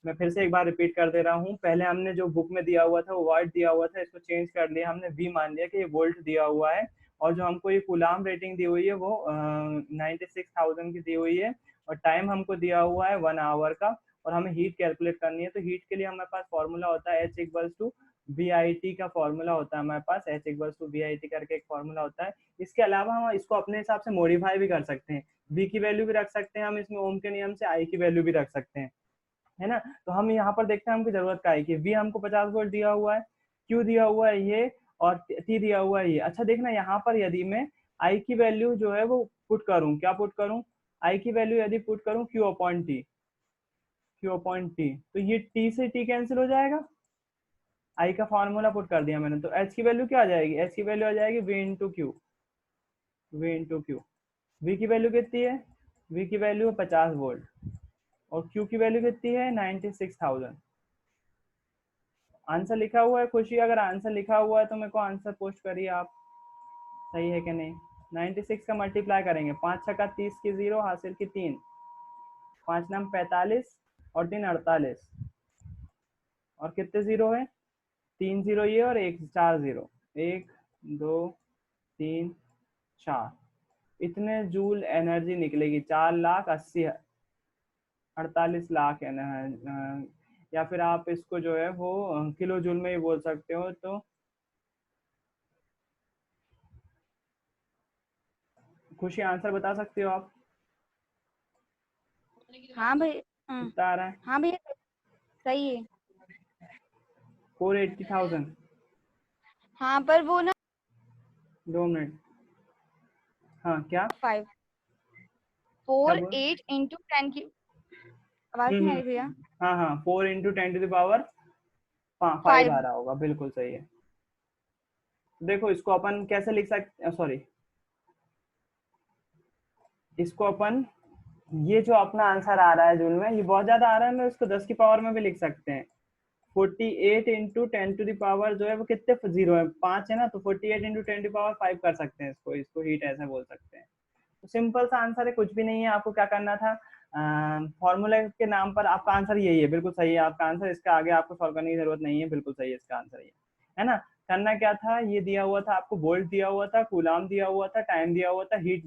मैं फिर से एक बार रिपीट कर दे रहा हूँ, पहले हमने जो बुक में दिया हुआ था वो वाट दिया हुआ था, इसको चेंज कर लिया हमने, वी मान लिया कि ये वोल्ट दिया हुआ है, और जो हमको ये कूलाम रेटिंग दी हुई है वो 96,000 की दी हुई है, और टाइम हमको दिया हुआ है 1 आवर का, और हमें हीट कैलकुलेट करनी है। तो हीट के लिए हमारे पास फॉर्मूला होता है H इक्वल्स टू VIT का फॉर्मूला होता है हमारे पास, H इक्वल्स टू VIT करके एक फॉर्मूला होता है। इसके अलावा हम इसको अपने हिसाब से मॉडिफाई भी कर सकते हैं, V की वैल्यू भी रख सकते हैं हम इसमें ओम के नियम से, I की वैल्यू भी रख सकते हैं, है ना। तो हम यहाँ पर देखते हैं हमको जरूरत का है कि V हमको 50 वोल्ट दिया हुआ है, Q दिया हुआ है ये, और T दिया हुआ है ये। अच्छा देखना यहाँ पर यदि मैं I की वैल्यू जो है वो पुट करूँ, क्या पुट करूँ, I की वैल्यू यदि पुट करूँ Q upon T, Q upon T, तो ये T से T कैंसिल हो जाएगा, I का फॉर्मूला पुट कर दिया मैंने, तो H की वैल्यू क्या आ जाएगी, H की वैल्यू आ जाएगी V into Q, V into Q. V की वैल्यू कितनी है, V की वैल्यू है 50 वोल्ट, और Q की वैल्यू कितनी है 96,000। आंसर लिखा हुआ है खुशी, अगर आंसर लिखा हुआ है तो मेरे को आंसर पोस्ट करिए आप, सही है कि नहीं। 96 का मल्टीप्लाई करेंगे, 5 छक्का 30 की 0, हासिल की 3, 5 नाम 45 और 3 48, और कितने जीरो है, 3 जीरो ये और एक 4 जीरो, 1 2 3 4, इतने जूल एनर्जी निकलेगी, 4,80,48 लाख या फिर आप इसको जो है वो किलो जूल में ही बोल सकते हो। तो खुशी आंसर बता सकते हो आप, हाँ भाई। कितना आ रहा है, हाँ भैया, सही है। 480,000। हाँ पर वो ना 2 मिनट, हाँ क्या 5 क्या 4 बोल, 8 इंटू 10 की आवाज नहीं आ रही भैया। हाँ हाँ 4 × 10⁻⁵ 5 आ 5। रहा होगा, बिल्कुल सही है। देखो इसको अपन कैसे लिख सकते, सॉरी, इसको अपन, ये जो अपना आंसर आ रहा है जूल में, ये बहुत ज्यादा आ रहा है, मैं इसको 10 की पावर में भी लिख सकते हैं। 48 इंटू 10⁻⁴ जो है वो कितने जीरो है, 5 है ना, तो 48 इंटू 10⁻⁵ कर सकते हैं इसको, इसको हीट ऐसे बोल सकते हैं। तो सिंपल सा आंसर है, कुछ भी नहीं है, आपको क्या करना था, फॉर्मूला के नाम पर आपका आंसर यही है, बिल्कुल सही है आपका आंसर, इसका आगे आपको सॉल्व करने की जरूरत नहीं है, बिल्कुल सही है इसका आंसर ये, है ना। करना क्या था, ये दिया हुआ था आपको, वोल्ट दिया हुआ था, कूलाम दिया हुआ था, टाइम दिया हुआ था, हीट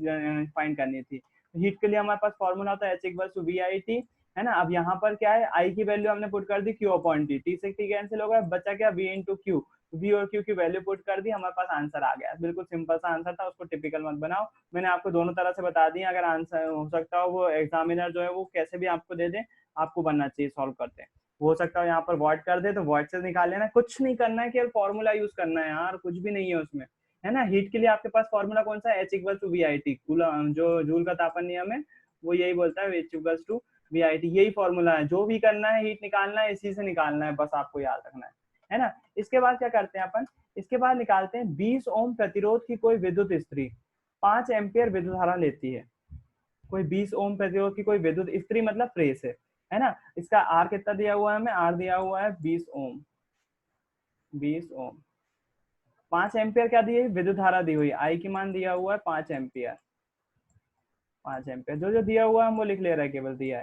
फाइंड करनी थी। हीट के लिए हमारे पास फॉर्मूला होता है H इक्वल्स टू VIT, है ना। अब यहाँ पर क्या है, I की वैल्यू हमने पुट कर दी Q अपॉन T, T से T कैंसिल होगा, बचा क्या V इंटू क्यू, V और Q की वैल्यू पुट कर दी, हमारे पास आंसर आ गया, बिल्कुल सिंपल सा आंसर था, उसको टिपिकल मत बनाओ। मैंने आपको दोनों तरह से बता दिया, अगर आंसर हो सकता हो वो एग्जामिनर जो है वो कैसे भी आपको दे दे, आपको बनना चाहिए सॉल्व करते हैं। हो सकता है यहाँ पर वॉट कर दे तो वॉट से निकाल लेना, कुछ नहीं करना है, केवल फॉर्मूला यूज करना है यार, कुछ भी नहीं है उसमें, है ना। हीट के लिए आपके पास फॉर्मूला कौन सा है, H इक्वल टू VIT, जो जूल का तापन नियम है वो यही बोलता है, H इक्वल टू VIT, यही फॉर्मूला है, जो भी करना है हीट निकालना है इसी से निकालना है, बस आपको याद रखना है ना। इसके बाद क्या करते हैं अपन, इसके बाद निकालते हैं 20 ओम प्रतिरोध की कोई विद्युत स्त्री 5 एम्पियर विद्युत धारा लेती है, कोई 20 ओम प्रतिरोध की कोई विद्युत स्त्री मतलब प्रेस है ना। इसका आर कितना दिया हुआ है हमें, आर दिया हुआ है 20 ओम, 20 ओम, 5 एम्पियर क्या दी है, विद्युत धारा दी हुई है, आई की मान दिया हुआ है 5 एम्पियर, 5 एम्पियर जो जो दिया हुआ है हम वो लिख ले रहे हैं, केवल दिया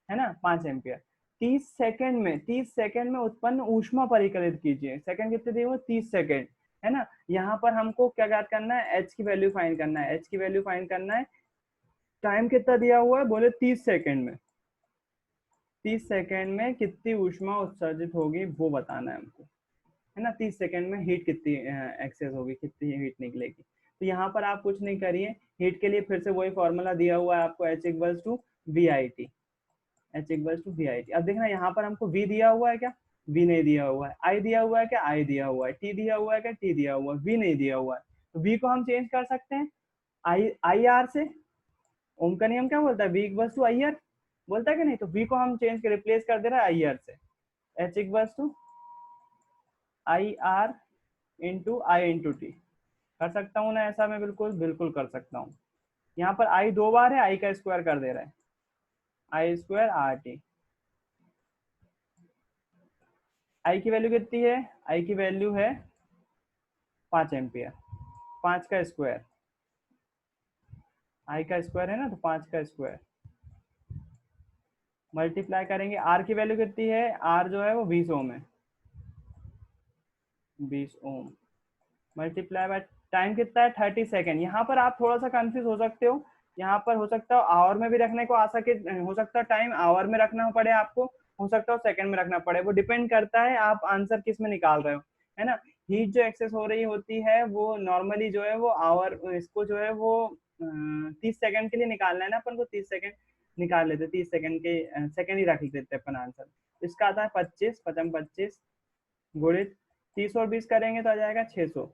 है ना 5 एम्पियर। 30 सेकंड में उत्पन्न ऊष्मा परिकलित कीजिए, सेकंड कितने दिए हुए, 30 सेकंड, है ना। यहाँ पर हमको क्या याद करना है, एच की वैल्यू फाइंड करना है, एच की वैल्यू फाइंड करना है, टाइम कितना दिया हुआ है, बोले 30 सेकंड में, 30 सेकंड में कितनी ऊष्मा उत्सर्जित होगी वो बताना है हमको, है ना। 30 सेकंड में हीट कितनी एक्सेस होगी, कितनी हीट निकलेगी। तो यहाँ पर आप कुछ नहीं करिए, हीट के लिए फिर से वही फॉर्मूला दिया हुआ है आपको, H equals to VIT, H equals to VIT। अब देखना यहाँ पर हमको V दिया हुआ है क्या, V नहीं दिया हुआ है, I दिया हुआ है क्या, I दिया हुआ है, T दिया हुआ है क्या, T दिया हुआ है, V नहीं दिया हुआ है। तो V को हम चेंज कर सकते हैं IR से, ओम का नियम क्या बोलता है, V इक्वल्स टू IR बोलता है कि नहीं, तो V को हम चेंज कर रिप्लेस कर दे रहा है IR से, H equals to IR into I into T। कर सकता हूँ ना ऐसा, मैं बिल्कुल बिल्कुल कर सकता हूँ। यहाँ पर I 2 बार है, I का स्क्वायर कर दे रहा है, I स्क्वायर RT। I की वैल्यू कितनी है, I की वैल्यू है 5 एम्पियर, 5 का स्क्वायर, I का स्क्वायर है ना, तो 5 का स्क्वायर मल्टीप्लाई करेंगे, आर की वैल्यू कितनी है, आर जो है वो 20 ओम है, 20 ओम मल्टीप्लाई बाय टाइम कितना है 30 सेकेंड। यहाँ पर आप थोड़ा सा कंफ्यूज हो सकते हो, यहाँ पर हो सकता है आवर में भी रखने को आ सके, हो सकता है टाइम आवर में रखना पड़े आपको, हो सकता है सेकंड में रखना पड़े, वो डिपेंड करता है आप आंसर किस में निकाल रहे हो, है ना। हीट जो एक्सेस हो रही होती है वो नॉर्मली जो है वो आवर, इसको जो है वो 30 सेकंड के लिए निकालना है ना अपन को, 30 सेकंड निकाल लेते, 30 सेकंड के सेकंड ही रख देते अपन आंसर। इसका आता है 25, 25 गुणित 30 और 20 करेंगे तो आ जाएगा 600।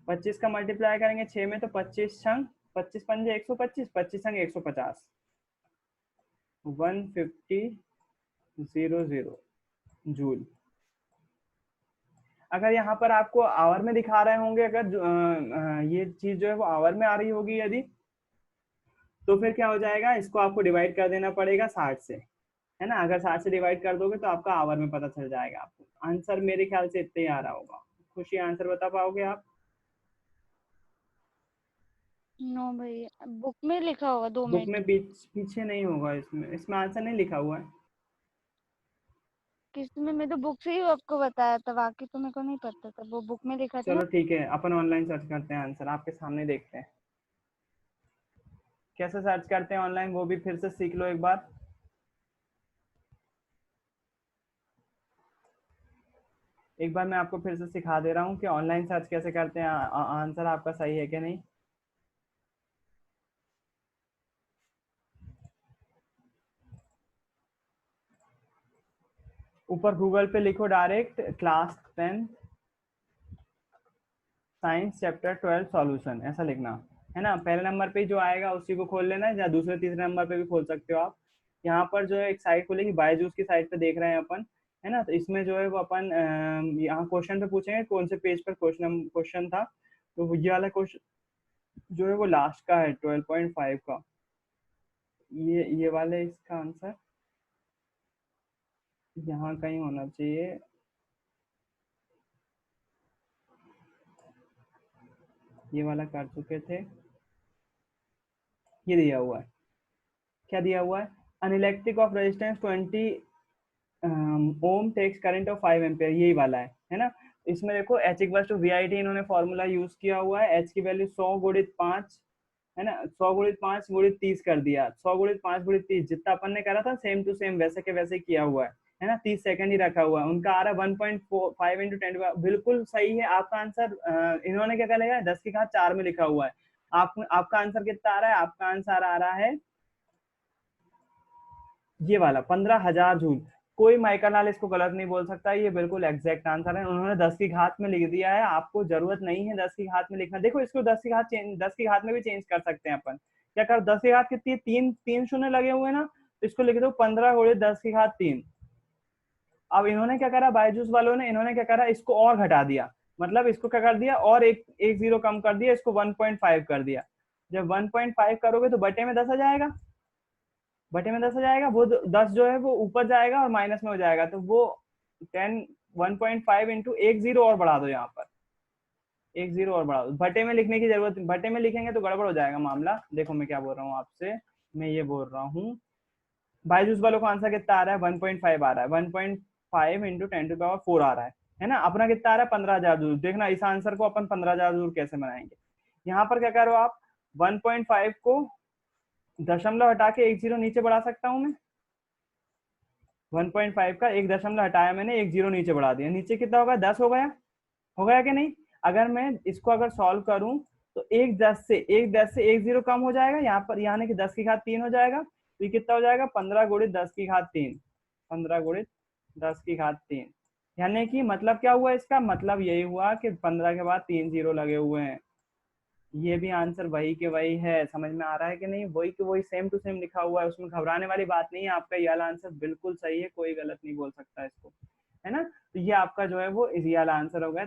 25 का मल्टीप्लाई करेंगे 6 में तो 25 छंग 25 पंजे 125, 25 छंग 150, 150 जूल। अगर यहाँ पर आपको आवर में दिखा रहे होंगे, अगर ये चीज जो है वो आवर में आ रही होगी यदि, तो फिर क्या हो जाएगा, इसको आपको डिवाइड कर देना पड़ेगा 60 से, है ना। अगर 60 से डिवाइड कर दोगे तो आपका आवर में पता चल जाएगा आपको। आंसर मेरे ख्याल से इतना ही आ रहा होगा। खुशी आंसर बता पाओगे आप? नो भैया, बुक में लिखा होगा 2 बुक मिनट। में पीछे नहीं होगा, इसमें आंसर नहीं लिखा हुआ है। किसमें, मैं तो बुक से ही आपको बताया था, बाकी तो मेरे को नहीं पता था, वो बुक में लिखा था ना। चलो ठीक है, अपन ऑनलाइन सर्च करते हैं आंसर, आपके सामने देखते हैं कैसे सर्च करते हैं ऑनलाइन, वो भी फिर से सीख लो एक बार। एक बार मैं आपको फिर से सिखा दे रहा हूँ कि ऑनलाइन सर्च कैसे करते हैं, आंसर आपका सही है कि नहीं। ऊपर गूगल पे लिखो direct class 10 science chapter 12 solution, ऐसा लिखना, है ना। पहले नंबर पे जो आएगा उसी को खोल लेना है, या दूसरे तीसरे नंबर पे भी खोल सकते हो आप। यहाँ पर जो है एक साइट खुलेगी, बायजूस की साइट पे देख रहे हैं अपन, है ना। तो इसमें जो है वो अपन यहाँ क्वेश्चन पे पूछेंगे कौन से पेज पर क्वेश्चन क्वेश्चन था, तो ये वाला क्वेश्चन जो है वो लास्ट का है 12.5 का, ये वाले इसका आंसर यहाँ कहीं होना चाहिए। ये वाला कर चुके थे, ये दिया हुआ है, क्या दिया हुआ है, an electric of resistance 20 ohm takes current of 5 ampere, यही वाला है ना। इसमें देखो H equal to V I T इन्होंने फॉर्मूला यूज किया हुआ है, एच की वैल्यू 100 गुणित 5, है ना, 100 गुणित 5 गुणित 30 कर दिया, 100 गुणित 5 गुणित 30 जितना अपन ने करा था सेम टू सेम वैसे के वैसे किया हुआ है ना। 30 सेकंड ही रखा हुआ है, उनका आ रहा है 1.5 इंटू 10, बिल्कुल सही है आपका आंसर। इन्होंने क्या करेगा 10 की घात 4 में लिखा हुआ है, आपका आंसर कितना आ रहा है, आपका आंसर आ रहा है ये वाला 15,000 जूल। कोई माइकल लाल इसको गलत नहीं बोल सकता, ये बिल्कुल एग्जैक्ट आंसर है। उन्होंने 10 की घात में लिख दिया है, आपको जरूरत नहीं है 10 की घात में लिखना। देखो इसको 10 की घात में भी चेंज कर सकते हैं अपन, क्या कर 10 की घात कितनी है, तीन तीन शून्य लगे हुए ना, तो इसको लिख दो 15 गुणित 10 की घात 3। अब इन्होंने क्या करा, बायजूस वालों ने इन्होंने क्या करा, इसको और घटा दिया, मतलब इसको क्या कर दिया और एक एक जीरो कम कर दिया, इसको 1.5 कर दिया। जब 1.5 करोगे तो बटे में 10 आ जाएगा, बटे में 10 आ जाएगा, वो 10 जो है वो ऊपर जाएगा और माइनस में हो जाएगा, तो वो 10 1.5 इंटू एक जीरो और बढ़ा दो, यहाँ पर एक जीरो और बढ़ा दो, बटे में लिखने की जरूरत, बटे में लिखेंगे तो गड़बड़ हो जाएगा मामला। देखो मैं क्या बोल रहा हूँ आपसे, मैं ये बोल रहा हूँ बायजूस वालों का आंसर कितना आ रहा है 1.5 आ रहा है, 1.5 इंटू 10⁴ आ रहा है ना। अपना कितना आ रहा है 15,000 जूल। देखना इस आंसर को अपन 15,000 जूल कैसे बनाएंगे। यहाँ पर क्या करो आप 1.5 को दशमलव हटा के एक जीरो नीचे बढ़ा सकता हूँ मैं, 1.5 का एक दशमलव हटाया मैंने, एक जीरो नीचे बढ़ा दिया, नीचे कितना होगा 10 हो गया कि नहीं। अगर मैं इसको अगर सॉल्व करूं तो एक 10 से एक जीरो कम हो जाएगा, यहाँ पर यानी कि 10 की घात 3 हो जाएगा, तो ये कितना हो जाएगा 15 गुणित 10 की घात 3, 15 गुणित 10 की घात 3। यानी कि मतलब क्या हुआ, इसका मतलब यही हुआ कि 15 के बाद 3 जीरो लगे हुए हैं। ये भी आंसर वही के वही है, समझ में आ रहा है कि नहीं, वही के वही सेम टू सेम लिखा हुआ है, उसमें घबराने वाली बात नहीं है। आपका ये वाला आंसर बिल्कुल सही है, कोई गलत नहीं बोल सकता इसको, है ना। तो ये आपका जो है वो इजी वाला आंसर हो गया,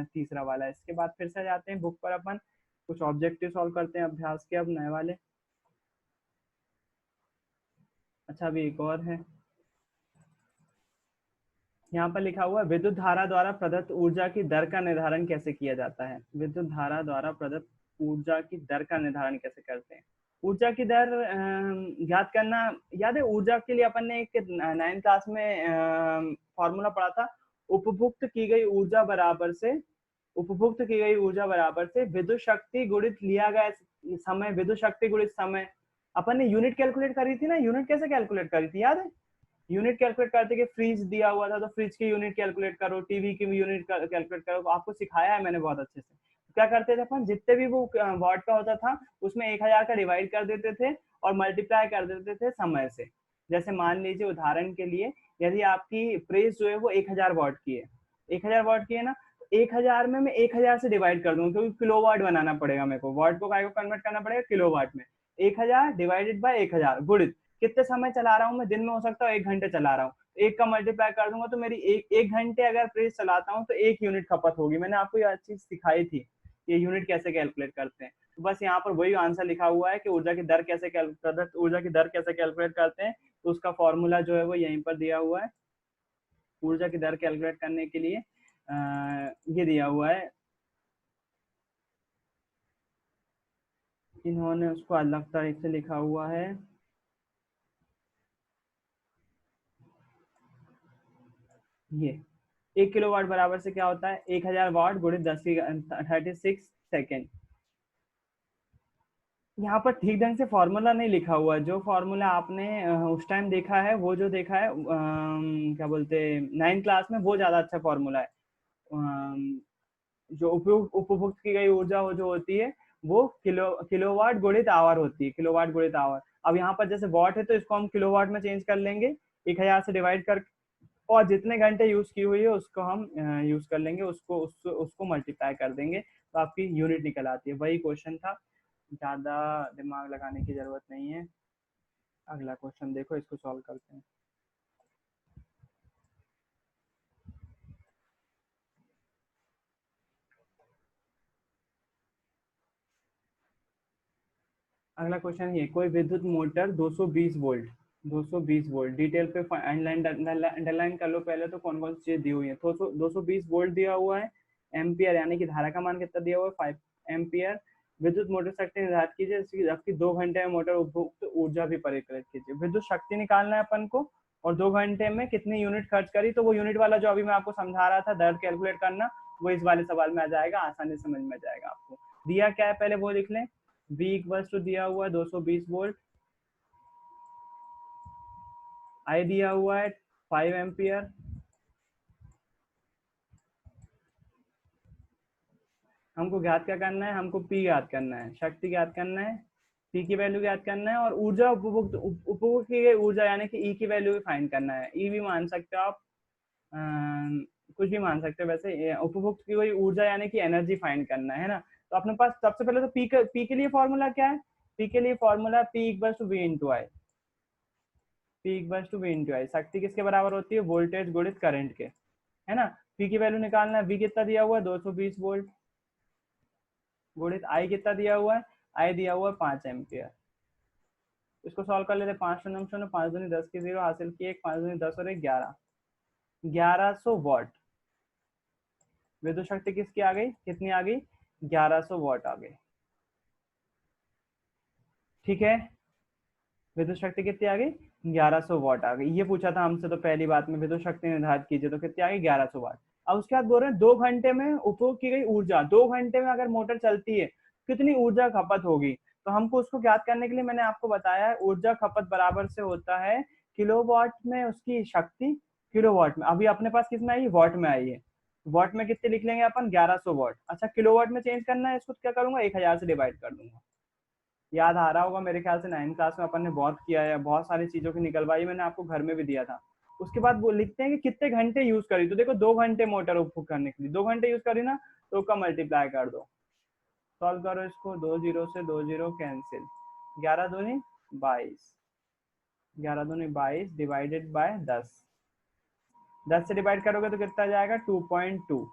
तीसरा वाला। इसके बाद फिर से जाते हैं बुक पर, अपन कुछ ऑब्जेक्टिव सॉल्व करते हैं अभ्यास के अब नए वाले। अच्छा अभी एक और है, यहाँ पर लिखा हुआ है विद्युत धारा द्वारा प्रदत्त ऊर्जा की दर का निर्धारण कैसे किया जाता है। विद्युत धारा द्वारा प्रदत्त ऊर्जा की दर का निर्धारण कैसे करते हैं। ऊर्जा की दर ज्ञात करना याद है? ऊर्जा के लिए अपन ने एक 9th क्लास में फॉर्मूला पढ़ा था, उपभुक्त की गई ऊर्जा बराबर से विद्युत शक्ति गुणित लिया गया समय, विद्युत शक्ति गुणित समय। अपन ने यूनिट कैलकुलेट करी थी ना, यूनिट कैसे कैलकुलेट करी थी याद है? यूनिट कैलकुलेट करते कि फ्रिज दिया हुआ था तो फ्रिज की यूनिट कैलकुलेट करो, टीवी की यूनिट कैलकुलेट करो, तो आपको सिखाया है मैंने बहुत अच्छे से। क्या करते थे अपन, जितने भी वो वॉट का होता था उसमें 1000 का डिवाइड कर देते थे और मल्टीप्लाई कर देते थे समय से। जैसे मान लीजिए उदाहरण के लिए, यदि आपकी प्रेस जो है वो 1000 वॉट की है, 1000 वॉट की है ना, 1000 में मैं 1000 से डिवाइड कर दूंगा क्योंकि किलोवाट बनाना पड़ेगा मेरे को, वॉट को काय को कन्वर्ट करना पड़ेगा किलोवाट में। 1000 डिवाइडेड बाय 1000 गुणित कितने समय चला रहा हूँ मैं, दिन में हो सकता है 1 घंटे चला रहा हूँ, एक का मल्टीप्लाई कर दूंगा तो मेरी एक घंटे अगर प्रेस चलाता हूँ तो 1 यूनिट खपत होगी। मैंने आपको ये चीज सिखाई थी, ये यूनिट कैसे कैलकुलेट करते हैं। तो बस यहाँ पर वही आंसर लिखा हुआ है कि ऊर्जा की दर कैसे कैलकुलेट करते हैं, तो उसका फॉर्मूला जो है वो यहीं पर दिया हुआ है। ऊर्जा की दर कैलकुलेट करने के लिए ये दिया हुआ है, इन्होंने उसको अलग तरीके से लिखा हुआ है। ये 1 किलोवाट बराबर से क्या होता है, 1000 वाट गुणित 10 की 36 सेकेंड। यहाँ पर ठीक ढंग से फॉर्मूला नहीं लिखा हुआ है, जो फॉर्मूला आपने उस टाइम देखा है, वो जो देखा है क्या बोलते हैं 9th क्लास में, वो ज्यादा अच्छा फॉर्मूला है। जो उपभुक्त की गई ऊर्जा जो होती है वो किलोवाट गुणित आवर होती है, किलोवाट गुणित आवर। अब यहाँ पर जैसे वॉट है तो इसको हम किलोवाट में चेंज कर लेंगे, 1000 से डिवाइड कर, और जितने घंटे यूज की हुई है उसको हम यूज कर लेंगे, उसको मल्टीप्लाई कर देंगे, तो आपकी यूनिट निकल आती है। वही क्वेश्चन था, ज्यादा दिमाग लगाने की जरूरत नहीं है। अगला क्वेश्चन देखो, इसको सॉल्व करते हैं। अगला क्वेश्चन ये, कोई विद्युत मोटर 220 वोल्ट, 220 वोल्ट डिटेल पे अंडरलाइन कर लो पहले, तो कौन कौन सी चीज दी हुई है। 220 वोल्ट दिया हुआ है, एम्पियर यानी कि धारा का मान कितना दिया हुआ है 5 एम्पियर। विद्युत मोटर शक्ति निर्धारित कीजिए, जबकि 2 घंटे में मोटर उपभोक्त ऊर्जा भी परिकलित कीजिए। विद्युत शक्ति निकालना है अपन को, और 2 घंटे में कितनी यूनिट खर्च करी, तो वो यूनिट वाला जो अभी मैं आपको समझा रहा था दर कैलकुलेट करना, वो इस वाले सवाल में आ जाएगा, आसानी से समझ में आ जाएगा आपको। दिया क्या है पहले वो लिख लें, V इक्वल्स टू दिया हुआ है 220 वोल्ट, I दिया हुआ है 5 एम्पियर, हमको ज्ञात क्या करना है, हमको P ज्ञात करना है, शक्ति ज्ञात करना है, P की वैल्यू ज्ञात करना है, और ऊर्जा उपभोग की गई ऊर्जा यानी कि E की वैल्यू भी फाइंड करना है। E भी मान सकते हो आप, कुछ भी मान सकते हो वैसे। उपभोक्त की गई ऊर्जा यानी कि एनर्जी फाइंड करना है ना। तो अपने पास सबसे पहले तो P के लिए फॉर्मूला क्या है, P के लिए formula P equals to V into I, P equals to V into I. शक्ति किसके बराबर होती है, वोल्टेज गुणित करंट के, है ना। P की वैल्यू निकालना है, V कितना दिया हुआ है 220 वोल्ट, गुणित I कितना दिया हुआ है, I दिया हुआ है 5 एम्पियर। इसको सॉल्व कर लेते हैं, 5 शून्य शून्य, 5 दूनी 10 की 0 हासिल की 1, 5 दूनी 10 और 1 11, 1100 वॉट। विद्युत शक्ति किसकी आ गई, कितनी आ गई, 1100 वॉट आ गई। ठीक है, विद्युत शक्ति कितनी आ गई, 1100 वॉट आ गई। ये पूछा था हमसे तो पहली बात में, विद्युत शक्ति निर्धारित कीजिए, तो कितनी आ गई 1100 वाट। अब उसके बाद बोल रहे हैं 2 घंटे में उपयोग की गई ऊर्जा, 2 घंटे में अगर मोटर चलती है कितनी ऊर्जा खपत होगी। तो हमको उसको ज्ञात करने के लिए मैंने आपको बताया है, ऊर्जा खपत बराबर से होता है किलोवाट में उसकी शक्ति, किलोवाट में। अभी अपने पास किस में आई है, वॉट में आई है। वॉट में कितने लिख लेंगे अपन, 1100 वॉट। अच्छा किलोवाट में चेंज करना है इसको, क्या करूंगा 1000 से डिवाइड कर दूंगा। याद आ रहा होगा मेरे ख्याल से 9th क्लास में अपन ने बहुत किया है, बहुत सारी चीजों की निकलवाई मैंने आपको घर में भी दिया था। उसके बाद वो लिखते हैं कि कितने घंटे यूज करी, तो देखो 2 घंटे मोटर उपभोग करने के लिए 2 घंटे यूज करी ना, तो का मल्टीप्लाई कर दो, सॉल्व करो इसको, 2 0 से 2 0 कैंसिल, 11 दूनी 22, 11 दूनी 22 डिवाइडेड बाय 10, 10 से डिवाइड करोगे तो कितना जाएगा 2.2,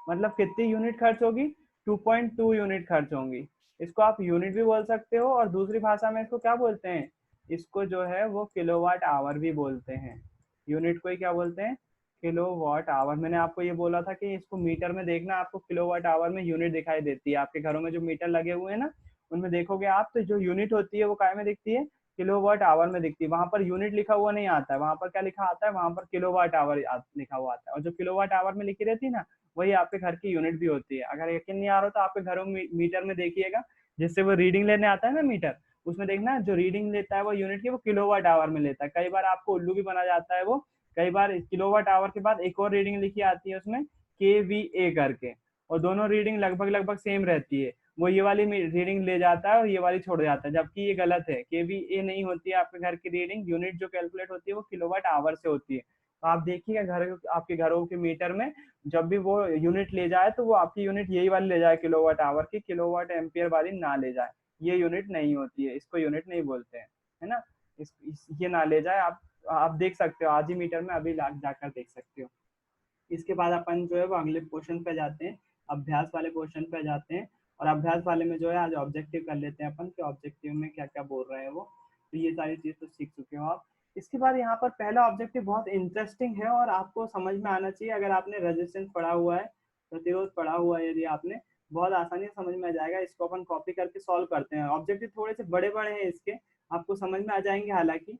मतलब कितनी यूनिट खर्च होगी, 2.2 यूनिट खर्च होंगी। इसको आप यूनिट भी बोल सकते हो, और दूसरी भाषा में इसको क्या बोलते हैं, इसको जो है वो किलोवाट आवर भी बोलते हैं। यूनिट को ही क्या बोलते हैं, किलोवाट आवर। मैंने आपको ये बोला था कि इसको मीटर में देखना, आपको किलोवाट आवर में यूनिट दिखाई देती है, आपके घरों में जो मीटर लगे हुए हैं ना, उनमें देखोगे आप तो जो यूनिट होती है वो काय में दिखती है, किलोवाट आवर में दिखती है। वहां पर यूनिट लिखा हुआ नहीं आता है, वहां पर क्या लिखा आता है, वहां पर किलोवाट आवर लिखा हुआ आता है। और जो किलोवाट आवर में लिखी रहती है ना, वही आपके घर की यूनिट भी होती है। अगर यकीन नहीं आ रहा तो आपके घरों में मीटर में देखिएगा, जिससे वो रीडिंग लेने आता है ना मीटर, उसमें देखना जो रीडिंग लेता है वो यूनिट की, वो किलोवाट आवर में लेता है। कई बार आपको उल्लू भी बना जाता है वो, कई बार किलोवाट आवर के बाद एक और रीडिंग लिखी आती है उसमें, KVA करके, और दोनों रीडिंग लगभग लगभग सेम रहती है। वो ये वाली रीडिंग ले जाता है और ये वाली छोड़ जाता है, जबकि ये गलत है। KVA नहीं होती है आपके घर की रीडिंग, यूनिट जो कैलकुलेट होती है वो किलोवाट आवर से होती है। तो आप देखिएगा घर आपके घरों के मीटर में जब भी वो यूनिट ले जाए तो वो आपकी यूनिट यही वाली ले जाए, किलोवाट आवर की, किलोवाट एम्पियर वाली ना ले जाए। ये यूनिट नहीं होती है, इसको यूनिट नहीं बोलते हैं, है ना। ये ना ले जाए। आप देख सकते हो आज ही मीटर में, अभी जाकर देख सकते हो। इसके बाद अपन जो है वो अगले क्वेश्चन पे जाते हैं, अभ्यास वाले क्वेश्चन पे जाते हैं। और अभ्यास वाले में जो है आज ऑब्जेक्टिव कर लेते हैं अपन, कि ऑब्जेक्टिव में क्या क्या बोल रहे हैं वो। तो ये सारी चीज तो सीख चुके हो आप। इसके बाद यहाँ पर पहला ऑब्जेक्टिव बहुत इंटरेस्टिंग है और आपको समझ में आना चाहिए। अगर आपने रेजिस्टेंस पढ़ा हुआ है, प्रतिरोध पढ़ा हुआ है, यदि आपने, बहुत आसानी से समझ में आ जाएगा। इसको अपन कॉपी करके सॉल्व करते हैं। ऑब्जेक्टिव थोड़े से बड़े बड़े हैं इसके, आपको समझ में आ जाएंगे हालांकि,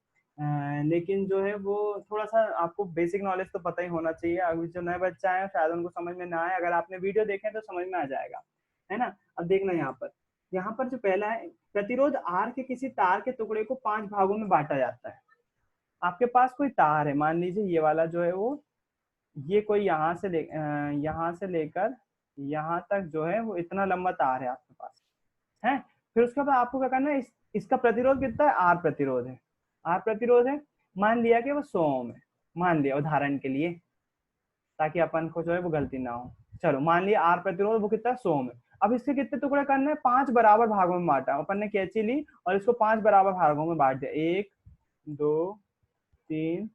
लेकिन जो है वो थोड़ा सा आपको बेसिक नॉलेज तो पता ही होना चाहिए। अभी जो नए बच्चे आए हैं शायद उनको समझ में ना आए, अगर आपने वीडियो देखे तो समझ में आ जाएगा, है ना। अब देखना यहाँ पर जो पहला है, प्रतिरोध आर के किसी तार के टुकड़े को 5 भागों में बांटा जाता है। आपके पास कोई तार है, मान लीजिए ये वाला जो है वो, ये कोई यहाँ से लेकर यहाँ तक जो है वो इतना लंबा तार है आपके पास, है। फिर उसके बाद आपको क्या करना है, इसका प्रतिरोध कितना है, आर प्रतिरोध है। आर प्रतिरोध है, मान लिया कि वो 100 ओम है, मान लिया उदाहरण के लिए, ताकि अपन को जो है वो गलती ना हो। चलो मान लिया आर प्रतिरोध वो कितना है, 100 ओम है। अब इसके कितने टुकड़े करने हैं, 5 बराबर भागों में बांटा। अपन ने कैंची ली और इसको 5 बराबर भागों में बांट दिया, 1 2 3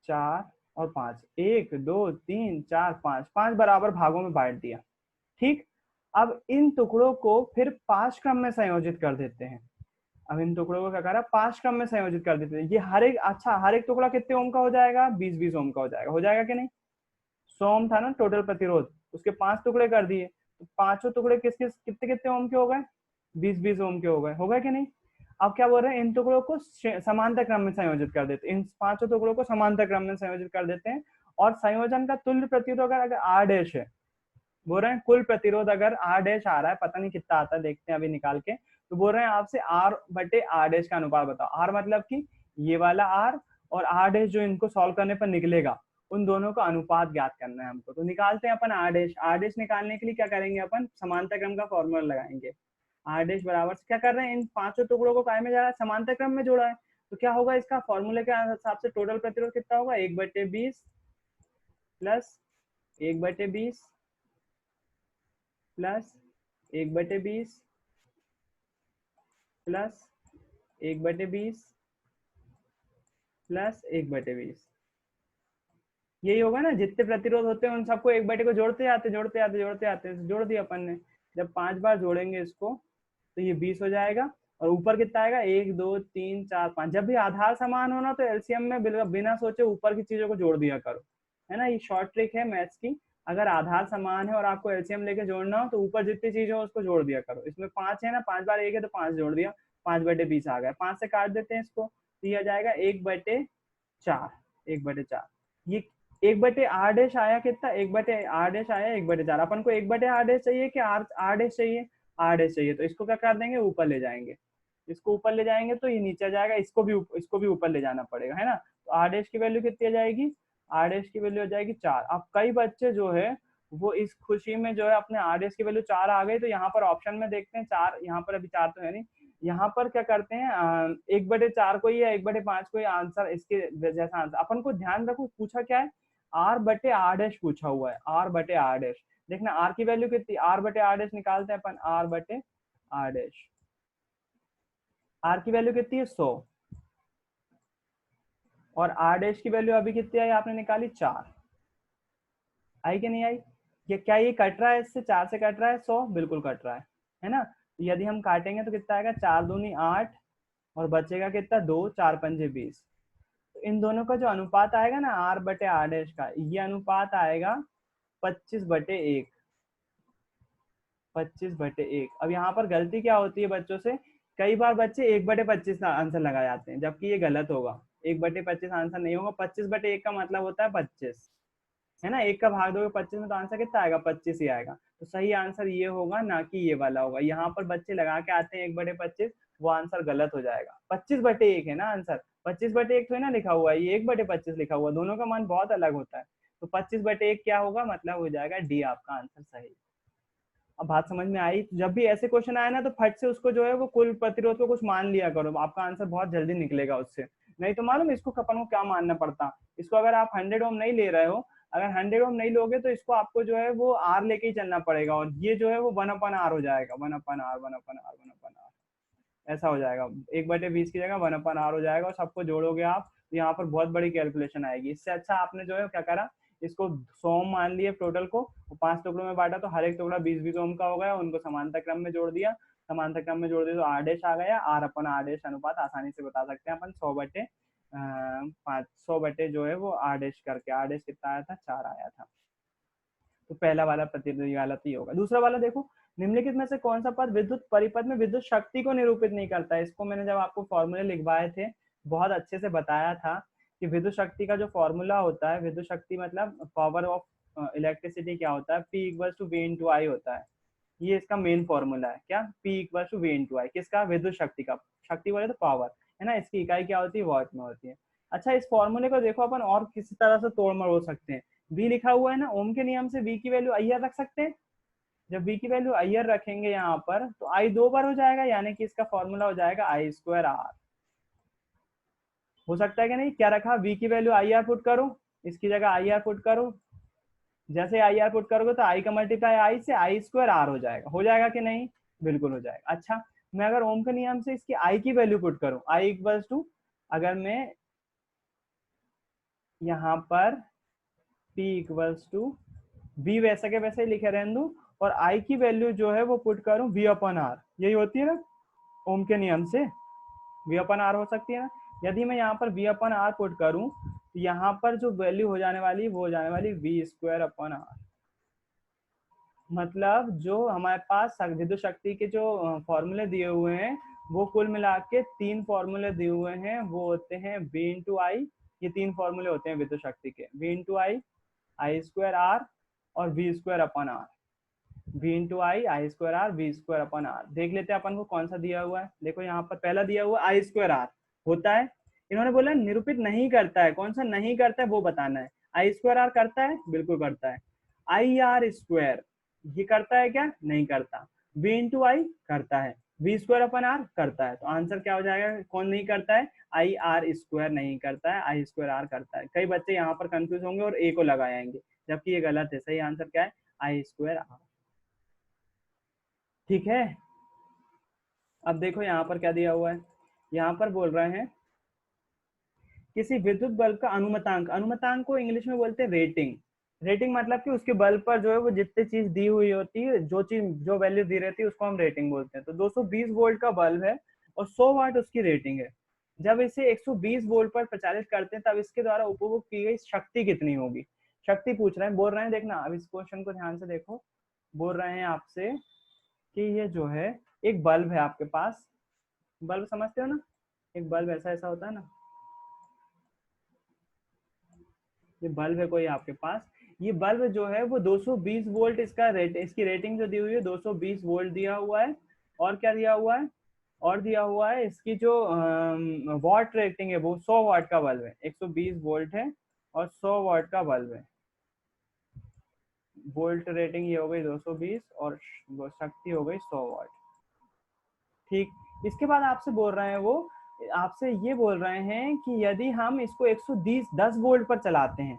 4 और 5, 1 2 3 4 5, 5 बराबर भागों में बांट दिया। ठीक, अब इन टुकड़ों को फिर 5 क्रम में संयोजित कर देते हैं। अब इन टुकड़ों को क्या करा, 5 क्रम में संयोजित कर देते हैं। ये हर एक टुकड़ा कितने ओम का हो जाएगा, 20-20 ओम का हो जाएगा कि नहीं। 100 ओम था ना टोटल प्रतिरोध, उसके 5 टुकड़े कर दिए, तो पांचों टुकड़े किस किस कितने कितने ओम के हो गए, 20-20 ओम के हो गए कि नहीं। अब क्या बोल रहे हैं, इन टुकड़ों को समांतर क्रम में संयोजित कर देते हैं, इन पांचों टुकड़ों को समांतर क्रम में संयोजित कर देते हैं। और संयोजन का तुल्य प्रतिरोध अगर आर डैश है, बोल रहे हैं कुल प्रतिरोध अगर आर डैश आ रहा है, पता नहीं कितना आता है, देखते हैं अभी निकाल के। तो बोल रहे हैं आपसे आर बटे आर डैश का अनुपात बताओ। आर मतलब कि ये वाला आर और आर डैश जो इनको सॉल्व करने पर निकलेगा, उन दोनों का अनुपात ज्ञात करना है हमको। तो निकालते हैं अपन आर डैश। आर डैश निकालने के लिए क्या करेंगे, अपन समांतर क्रम का फॉर्मूला लगाएंगे। आर डैश बराबर क्या कर रहे हैं, इन पांचों टुकड़ों को काय में जा रहा है, समांतर क्रम में जोड़ा है। तो क्या होगा, इसका फॉर्मूले के हिसाब से टोटल प्रतिरोध कितना होगा, 1/20 प्लस 1/20 प्लस 1/20 प्लस 1/20 प्लस 1/20। यही होगा ना, जितने प्रतिरोध होते हैं उन सबको 1/, को जोड़ते जाते जोड़ दिया अपन ने। जब 5 बार जोड़ेंगे इसको तो ये 20 हो जाएगा। और ऊपर कितना आएगा, 1 2 3 4 5। जब भी आधार समान होना तो एलसीएम में बिना सोचे ऊपर की चीजों को जोड़ दिया करो, है ना। ये शॉर्ट ट्रिक है मैथ्स की। अगर आधार समान है और आपको एलसीएम लेके जोड़ना हो तो ऊपर जितनी चीजें हो उसको जोड़ दिया करो। इसमें 5 है ना, 5 बार 1 है तो 5 जोड़ दिया, 5/20 आ गया। 5 से काट देते हैं इसको, तो यह जाएगा 1/4, 1/4। ये 1/आर डैश आया कितना, 1/आर डैश आया 1/4। अपन को 1/आर डैश चाहिए कि आर डैश चाहिए, आर डैश चाहिए। तो इसको क्या कर देंगे, ऊपर ले जाएंगे। इसको ऊपर ले जाएंगे तो ये नीचे जाएगा, इसको भी ऊपर ले जाना पड़ेगा, है ना। तो आर डैश की वैल्यू कितनी आ जाएगी, आर डैश की वैल्यू हो जाएगी 4। अब कई बच्चे जो है वो इस खुशी में जो है अपने आर डैश की वैल्यू 4 आ गई, तो यहाँ पर ऑप्शन में देखते हैं 4, यहाँ पर अभी 4 तो है नहीं। यहाँ पर क्या करते हैं, 1/4 को ही या 1/5 को ही आंसर, इसके जैसा आंसर। अपन को ध्यान रखो पूछा क्या है, R/R डैश पूछा हुआ है, R/R डैश। देखना आर की वैल्यू कितनी, R/R डैश निकालते हैं अपन, R/R डैश। आर की वैल्यू कितनी है, 100। और आर डैश की वैल्यू अभी कितनी आई आपने निकाली, 4। आई कि नहीं आई, ये क्या ये कट रहा है, इससे 4 से कट रहा है, 100 बिल्कुल कट रहा है ना। यदि हम काटेंगे तो कितना आएगा, 4 दूनी 8 और बचेगा कितना, 2, 4 पंजे 20। तो इन दोनों का जो अनुपात आएगा ना, R/R डैश का, ये अनुपात आएगा 25/1। 25/1। अब यहाँ पर गलती क्या होती है बच्चों से, कई बार बच्चे 1/25 आंसर लगा जाते हैं, जबकि ये गलत होगा। 1/25 आंसर नहीं होगा, 25/1 का मतलब होता है 25, है ना। 1 का भाग दोगे 25 में तो आंसर कितना आएगा, 25 ही आएगा। तो सही आंसर ये होगा, ना कि ये वाला होगा। यहाँ पर बच्चे लगा के आते हैं 1/25, वो आंसर गलत हो जाएगा। 25/1 है ना आंसर, 25/1 थोड़ी ना लिखा हुआ है, ये 1/25 लिखा हुआ है, दोनों का मान बहुत अलग होता है। तो 25/1 क्या होगा, मतलब हो जाएगा डी आपका आंसर सही। अब बात समझ में आई। जब भी ऐसे क्वेश्चन आए ना तो फट से उसको जो है वो कुल प्रतिरोध को कुछ मान लिया करो, आपका आंसर बहुत जल्दी निकलेगा उससे। नहीं तो मालूम इसको अपन को क्या मानना पड़ता, इसको अगर आप 100 ओम नहीं ले रहे हो, अगर 100 ओम नहीं लोगे तो इसको आपको जो है वो आर लेके ही चलना पड़ेगा, और ये जो है वो 1/R हो जाएगा, 1/R 1/R 1/R ऐसा हो जाएगा। 1/20 की जगह 1/R हो जाएगा, और सबको जोड़ोगे आप तो यहाँ पर बहुत बड़ी कैलकुलेशन आएगी। इससे अच्छा आपने जो है क्या करा, इसको 100 ओम मान लिए टोटल को, 5 टुकड़ों में बांटा तो हर एक टुकड़ा 20-20 ओम का हो गया, उनको समांतर क्रम में जोड़ दिया, समांतर क्रम में जोड़ दिया तो आर डैश आ गया। R/R डैश अनुपात आसानी से बता सकते हैं अपन, 100/5, 100 जो है वो आर डैश करके, आर डैश कितना आया था, 4 आया था। तो पहला वाला प्रतिनिधि वाला तो ये होगा। दूसरा वाला देखो, निम्नलिखित में से कौन सा पद विद्युत परिपथ में विद्युत शक्ति को निरूपित नहीं करता है। इसको मैंने जब आपको फॉर्मूले लिखवाए थे बहुत अच्छे से बताया था कि विद्युत शक्ति का जो फॉर्मूला होता है, विद्युत शक्ति मतलब पावर ऑफ इलेक्ट्रिसिटी क्या होता है, P=V/I होता है। ये इसका मेन फॉर्मूला है, क्या, P=V/I, किसका, विद्युत शक्ति का। शक्ति बोले तो पावर, है ना, इसकी इकाई क्या होती है, वॉट में होती है। अच्छा, इस फॉर्मूले को देखो अपन और किसी तरह से तोड़ मरोड़ सकते हैं। V लिखा हुआ है ना, ओम के नियम से V की वैल्यू IR रख सकते हैं। जब V की वैल्यू IR रखेंगे यहाँ पर तो I 2 बार हो जाएगा, यानी कि इसका फॉर्मूला हो जाएगा I²R। हो सकता है कि नहीं, क्या रखा, V की वैल्यू IR पुट करो, इसकी जगह IR पुट करो, जैसे IR पुट करोगे तो I का मल्टीप्लाई I से I²R हो जाएगा कि नहीं, बिल्कुल हो जाएगा। अच्छा, मैं अगर ओम के नियम से इसकी I की वैल्यू पुट करूं, I इक्वल्स टू, अगर मैं यहाँ पर P इक्वल्स टू V वैसा के वैसे ही लिखे रहने दूं, और I की वैल्यू जो है वो पुट करूं V/R, यही होती है ना ओम के नियम से, V/R हो सकती है ना। यदि मैं यहाँ पर V/R पुट करूं तो यहाँ पर जो वैल्यू हो जाने वाली वो हो जाने वाली V²/R। मतलब जो हमारे पास विद्युत शक्ति के जो फॉर्मूले दिए हुए हैं वो कुल मिला के 3 फॉर्मूले दिए हुए हैं, वो होते हैं V/I, ये 3 फॉर्मूले होते हैं विद्युत शक्ति के, V/I, I²R और V²/R। V/I, I²R, V²/R। देख लेते हैं अपन को कौन सा दिया हुआ है। देखो यहाँ पर पहला दिया हुआ I²R होता है, इन्होंने बोला निरूपित नहीं करता है, कौन सा नहीं करता है वो बताना है। I²R करता है, बिल्कुल करता है। IR² ये करता है क्या, नहीं करता। V/I करता है, V²/R करता है। तो आंसर क्या हो जाएगा, कौन नहीं करता है, IR² नहीं करता है, I²R करता है। कई बच्चे यहाँ पर कंफ्यूज होंगे और A को लगाएंगे, जबकि ये गलत है। सही आंसर क्या है, I²R। ठीक है। अब देखो यहाँ पर क्या दिया हुआ है, यहाँ पर बोल रहे हैं किसी विद्युत बल्ब का अनुमतांक, अनुमतांक को इंग्लिश में बोलते हैं रेटिंग। रेटिंग मतलब कि उसके बल्ब पर जो है वो जितनी चीज दी हुई होती है, जो चीज जो वैल्यू दी रहती है उसको हम रेटिंग बोलते हैं। तो 220 वोल्ट का बल्ब है और 100 वाट उसकी रेटिंग है। जब इसे 120 वोल्ट पर प्रचारित करते हैं तब इसके द्वारा उपभोग की गई शक्ति कितनी होगी। शक्ति पूछ रहे हैं, बोल रहे हैं, देखना अब इस क्वेश्चन को ध्यान से देखो। बोल रहे हैं आपसे कि ये जो है एक बल्ब है आपके पास, बल्ब समझते हो ना, एक बल्ब ऐसा ऐसा होता है ना, ये बल्ब है कोई आपके पास। ये बल्ब जो है वो 220 वोल्ट इसका इसकी रेटिंग जो दी हुई है 220 वोल्ट दिया हुआ है। और क्या दिया हुआ है, और दिया हुआ है इसकी जो वॉट रेटिंग है वो 100 वाट का बल्ब है, 120 वोल्ट है और 100 वाट का बल्ब है। वोल्ट रेटिंग ये हो गई 220 और शक्ति हो गई 100 वाट। ठीक, इसके बाद आपसे बोल रहे हैं वो, आपसे ये बोल रहे हैं कि यदि हम इसको 110 वोल्ट पर चलाते हैं,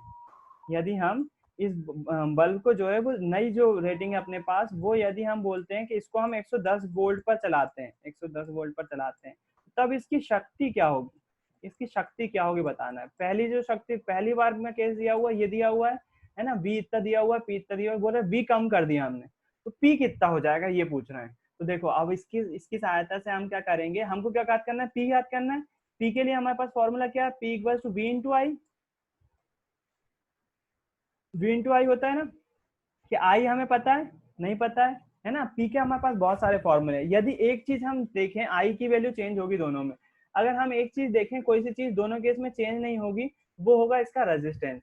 यदि हम इस बल्ब को जो है वो नई जो रेटिंग है अपने पास वो यदि हम बोलते हैं कि इसको हम 110 वोल्ट पर चलाते हैं, 110 वोल्ट पर चलाते हैं, तब इसकी शक्ति क्या होगी, इसकी शक्ति क्या होगी बताना है। पहली जो शक्ति पहली बार में केस दिया हुआ ये दिया हुआ है ना, V इतना दिया हुआ है, P इतना दिया हुआ है, बोल रहे V कम कर दिया हमने तो P कितना हो जाएगा ये पूछ रहे हैं। तो देखो अब इसकी इसकी सहायता से हम क्या करेंगे, हमको क्या याद करना है, P याद करना है। P के लिए हमारे पास फॉर्मूला क्या है, P equals to V/I। V/I होता है ना, कि I हमें पता है, नहीं पता है, है ना। पी के हमारे पास बहुत सारे फॉर्मूले हैं। यदि एक चीज हम देखें, आई की वैल्यू चेंज होगी दोनों में। अगर हम एक चीज देखें, कोई सी चीज दोनों केस में चेंज नहीं होगी, वो होगा इसका रेजिस्टेंस।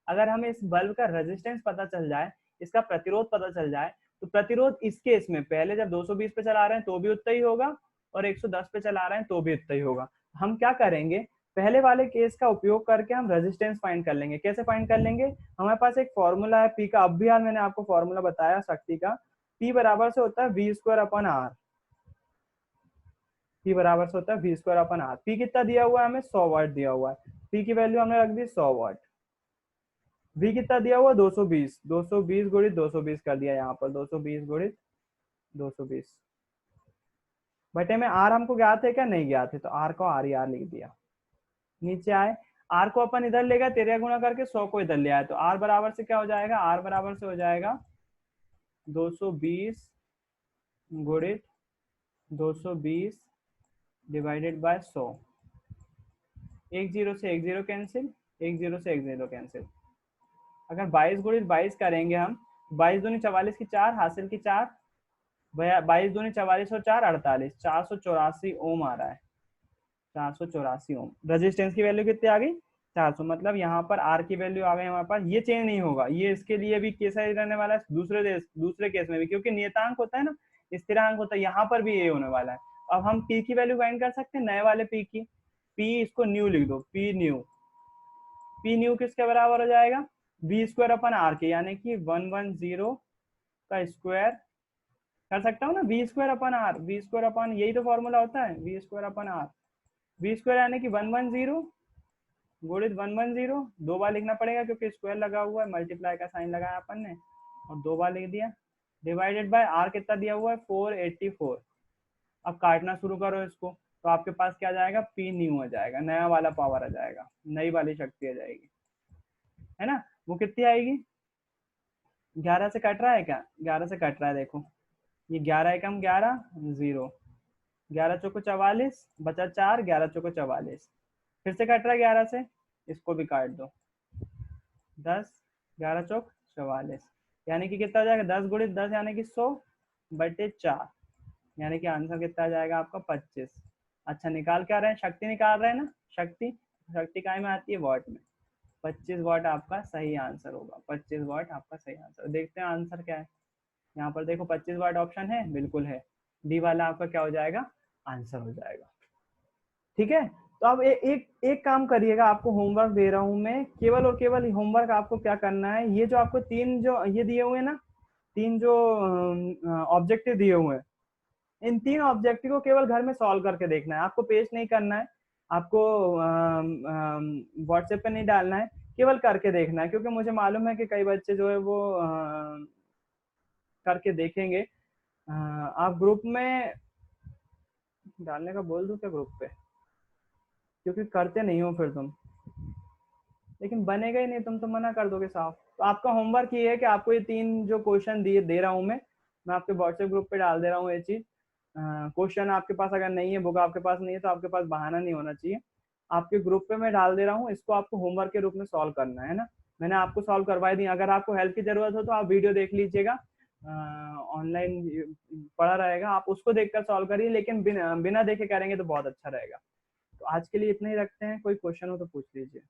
अगर हमें इस बल्ब का रेजिस्टेंस पता चल जाए, इसका प्रतिरोध पता चल जाए, तो प्रतिरोध इस केस में पहले जब 220 पे चला रहे हैं तो भी उतना ही होगा, और 110 पे चला रहे हैं तो भी उतना ही होगा। हम क्या करेंगे, पहले वाले केस का उपयोग करके हम रेजिस्टेंस फाइंड कर लेंगे। कैसे फाइंड कर लेंगे, हमारे पास एक फॉर्मूला है पी का, अब भी यार मैंने आपको फॉर्मूला बताया शक्ति का। पी बराबर से होता है V square upon R. P बराबर से होता है V square upon R. P कितना दिया हुआ है हमें, 100 वाट दिया हुआ है। पी की वैल्यू हमने रख दी 100 वाट। वी कितना दिया हुआ, 220। 220 गुणित 220 कर दिया यहाँ पर, 220 गुणित 220 बटे में आर हमको ज्ञात है क्या, नहीं ज्ञात है, तो आर को आर ही आर लिख दिया। नीचे आए, आर को अपन इधर लेगा, 13 गुणा करके 100 को इधर ले आए, तो आर बराबर से क्या हो जाएगा, आर बराबर से हो जाएगा 220 गुणित 220 डिवाइडेड बाय 100। एक जीरो से एक जीरो कैंसिल, एक जीरो से एक जीरो कैंसिल। अगर 22 गुणित 22 करेंगे हम, 22 दूनी 44 की 4 हासिल की 4, 22 दूनी 44 और 4 48, 484 ओम आ रहा है। 484 ओम। रेजिस्टेंस की वैल्यू कितनी आ गई, 400। मतलब यहाँ पर आर की वैल्यू आ गई हमारे पास। ये चेंज नहीं होगा, ये इसके लिए भी कैसा ही रहने वाला है, दूसरे केस में भी, क्योंकि नियतांक होता है ना, स्थिरांक होता है, यहाँ पर भी ये होने वाला है। अब हम पी की वैल्यू फाइंड कर सकते हैं, नए वाले पी की। पी इसको न्यू लिख दो, पी न्यू। पी न्यू किसके बराबर हो जाएगा, वी स्क्वायर अपन आर के, यानी कि 110 का स्क्वायर कर सकता हूँ ना, V square upon R. V square upon, यही तो फॉर्मूला होता है, V square upon R. V square यानी कि 110 गुणित 110, 2 बार लिखना पड़ेगा क्योंकि स्क्वायर लगा हुआ है, मल्टीप्लाई का साइन लगाया अपन ने और 2 बार लिख दिया, डिवाइडेड बाय आर कितना दिया हुआ है, 484। अब काटना शुरू करो इसको, तो आपके पास क्या आ जाएगा, पी न्यू आ जाएगा, नया वाला पावर आ जाएगा, नई वाली शक्ति आ जाएगी, है ना। वो कितनी आएगी, 11 से कट रहा है क्या, 11 से कट रहा है, देखो ये 11 एकम 11 0, 11 चौको 44 बचा 4, 11 चौको 44, फिर से कट रहा है 11 से, इसको भी काट दो, 10, 11 चौक 44, यानी कि कितना आ जाएगा, 10 गुणित 10 यानी कि 100 बटे 4, यानी कि आंसर कितना आ जाएगा आपका 25। अच्छा निकाल क्या रहे हैं, शक्ति निकाल रहे हैं ना, शक्ति। शक्ति काय में आती है, वॉट में। 25 वाट आपका सही आंसर होगा, 25 वाट आपका सही आंसर। देखते हैं आंसर क्या है, यहाँ पर देखो 25 वाट ऑप्शन है, बिल्कुल है, डी वाला आपका क्या हो जाएगा, आंसर हो जाएगा। ठीक है, तो अब एक काम करिएगा, आपको होमवर्क दे रहा हूं मैं, केवल और केवल होमवर्क आपको क्या करना है, ये जो आपको 3 जो ये दिए हुए हैं ना, 3 जो ऑब्जेक्टिव दिए हुए हैं, इन 3 ऑब्जेक्टिव को केवल घर में सॉल्व करके देखना है, आपको पेस्ट नहीं करना है, आपको व्हाट्सएप पे नहीं डालना है, केवल करके देखना है, क्योंकि मुझे मालूम है कि कई बच्चे जो है वो करके देखेंगे। आप ग्रुप में डालने का बोल दो क्या ग्रुप पे, क्योंकि करते नहीं हो फिर तुम, लेकिन बनेगा ही नहीं, तुम तो मना कर दोगे साफ। तो आपका होमवर्क ये है कि आपको ये 3 जो क्वेश्चन दिए दे रहा हूँ मैं आपके व्हाट्सएप ग्रुप पे डाल दे रहा हूँ ये चीज। क्वेश्चन आपके पास अगर नहीं है, बुक आपके पास नहीं है, तो आपके पास बहाना नहीं होना चाहिए, आपके ग्रुप पे मैं डाल दे रहा हूँ, इसको आपको होमवर्क के रूप में सॉल्व करना है ना। मैंने आपको सॉल्व करवाई दी, अगर आपको हेल्प की जरूरत हो तो आप वीडियो देख लीजिएगा, ऑनलाइन पढ़ा रहेगा, आप उसको देखकर सॉल्व करिए, लेकिन बिना देखे करेंगे तो बहुत अच्छा रहेगा। तो आज के लिए इतना ही रखते हैं, कोई क्वेश्चन हो तो पूछ लीजिए।